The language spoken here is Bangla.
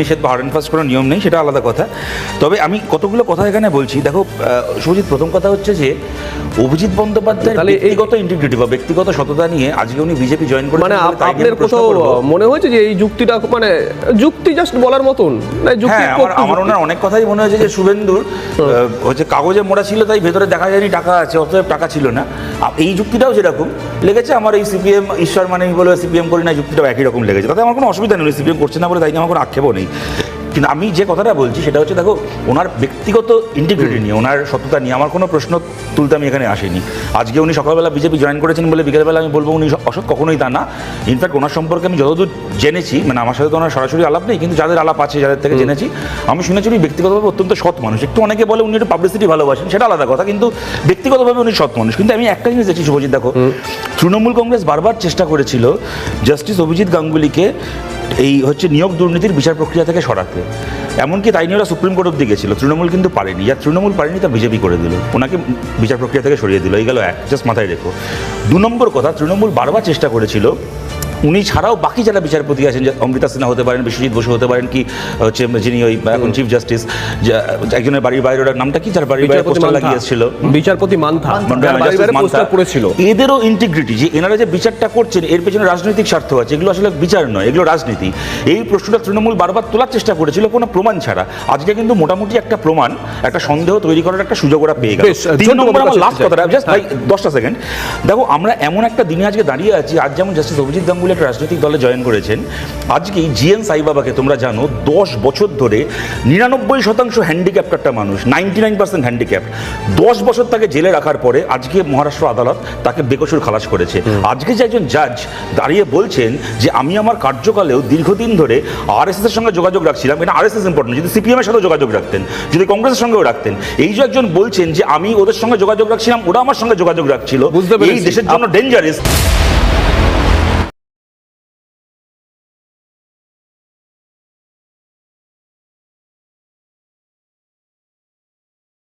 নিষেধ বা হার্ড অ্যান্ড ফাস্ট কোনো নিয়ম নেই, সেটা আলাদা কথা। তবে আমি কতগুলো কথা এখানে বলছি। দেখো শুভজিৎ, প্রথম কথা হচ্ছে যে অভিজিৎ বন্দ্যোপাধ্যায়ের ব্যক্তিগত ইন্টিগ্রিটি বা ব্যক্তিগত সততা নিয়ে আজকে উনি বিজেপি জয়েন করেছেন। মানে আপনার কোথাও মনে হয়েছে যে এই যুক্তিটা মানে যুক্তি জাস্ট বলার মতন না? হ্যাঁ, আমার ওনার অনেক কথাই মনে হয়েছে যে শুভেন্দুর হচ্ছে কাগজে মোড়া ছিল, তাই ভেতরে দেখা যায়নি টাকা আছে, অতএব টাকা ছিল না। এই যুক্তিটাও যেরকম লেগেছে, আমার এই সিপিএম ঈশ্বর মানে বলে সিপিএম করি না যুক্তিটাও একই রকম লেগেছে। তাতে আমার কোনো অসুবিধা নেই, সিপিএম করছে না বলে তাই নিয়ে আমার কোনো আক্ষেপও নেই। কিন্তু আমি যে কথাটা বলছি সেটা হচ্ছে, দেখো ওনার ব্যক্তিগত ইন্টিগ্রিটি নিয়ে, ওনার সততা নিয়ে আমার কোনো প্রশ্ন তুলতে আমি এখানে আসিনি। আজকে উনি সকালবেলা বিজেপি জয়েন করেছেন বলে বিকেলবেলা আমি বলবো উনি অসৎ, কখনোই তা না। ইনফ্যাক্ট ওনার সম্পর্কে আমি যতদূর জেনেছি, মানে আমার সাথে তো ওনার সরাসরি আলাপ নেই, কিন্তু যাদের আলাপ আছে, যাদের থেকে জেনেছি, আমি শুনেছি উনি ব্যক্তিগতভাবে অত্যন্ত সৎ মানুষ। একটু অনেকে বলে উনি একটু পাবলিসিটি ভালোবাসেন, সেটা আলাদা কথা, কিন্তু ব্যক্তিগতভাবে উনি সৎ মানুষ। কিন্তু আমি একটা জিনিস দেখছি শুভজিৎ, দেখো তৃণমূল কংগ্রেস বারবার চেষ্টা করেছিল জাস্টিস অভিজিৎ গাঙ্গুলিকে এই হচ্ছে নিয়োগ দুর্নীতির বিচার প্রক্রিয়া থেকে সরাতে। এমনকি তাই নিয়ে ওরা সুপ্রিম কোর্ট অব্দি গেছিল, তৃণমূল কিন্তু পারেনি। যা তৃণমূল পারেনি তা বিজেপি করে দিল, ওনাকে বিচার প্রক্রিয়া থেকে সরিয়ে দিল। এই গেল এক, জাস্ট মাথায় রেখো। 2 নম্বর কথা, তৃণমূল বারবার চেষ্টা করেছিল উনি ছাড়াও বাকি যারা বিচারপতি আছেন, অমৃতা সিনহা হতে পারেন, বিশ্বজিৎ বসু হতে পারেন, কি হচ্ছে যিনি ওই এখন চিফ জাস্টিস, একজনের বাড়ির বাইরে, ওটার নামটা কি, যার বাড়ির বাইরে পোস্টার লাগিয়েছিল, বিচারপতি মান্থা, এদেরও ইন্টিগ্রিটি, যে এনারা যে বিচারটা করছেন এর পেছনে রাজনৈতিক স্বার্থ আছে, এগুলো আসলে বিচার নয়, এগুলো রাজনীতি। এই প্রশ্নটা তৃণমূল বারবার তোলার চেষ্টা করেছিল কোনো প্রমাণ ছাড়া। আজকে কিন্তু মোটামুটি একটা প্রমাণ, একটা সন্দেহ তৈরি করার একটা সুযোগ ওরা পেয়ে গেল। 3 নম্বর আমার লাস্ট কথাটা, জাস্ট ভাই 10টা সেকেন্ড। দেখো আমরা এমন একটা দিনে আজকে দাঁড়িয়ে আছি, আজ যেমন জাস্টিস অভিজিৎ গাঙ্গুলি একটা রাজনৈতিক দলে জয়েন করেছেন, আজকে জিএন সাইবাবাকে তোমরা জানো 10 বছর ধরে 99% হ্যান্ডিক্যাপ্ট একটা মানুষ, 99% হ্যান্ডিক্যাপ্ট, 10 বছর তাকে জেলে রাখার পরে আজকে মহারাষ্ট্র আদালত তাকে বেকসুর খালাস করেছে। আজকে যে একজন জাজ দাঁড়িয়ে বলছেন যে আমি আমার কার্যকালেও দীর্ঘদিন ধরে আরএসএস এর সঙ্গে যোগাযোগ রাখছিলাম, এটা আরএসএস ইম্পর্টেন্ট, যদি সিপিএম এর সাথে যোগাযোগ রাখতেন, যদি কংগ্রেসের সঙ্গেও রাখতেন, এই যে একজন বলছেন যে আমি ওদের সঙ্গে যোগাযোগ রাখছিলাম, ওরা আমার সঙ্গে যোগাযোগ রাখছিল, এই দেশের জন্য ডেঞ্জারাস।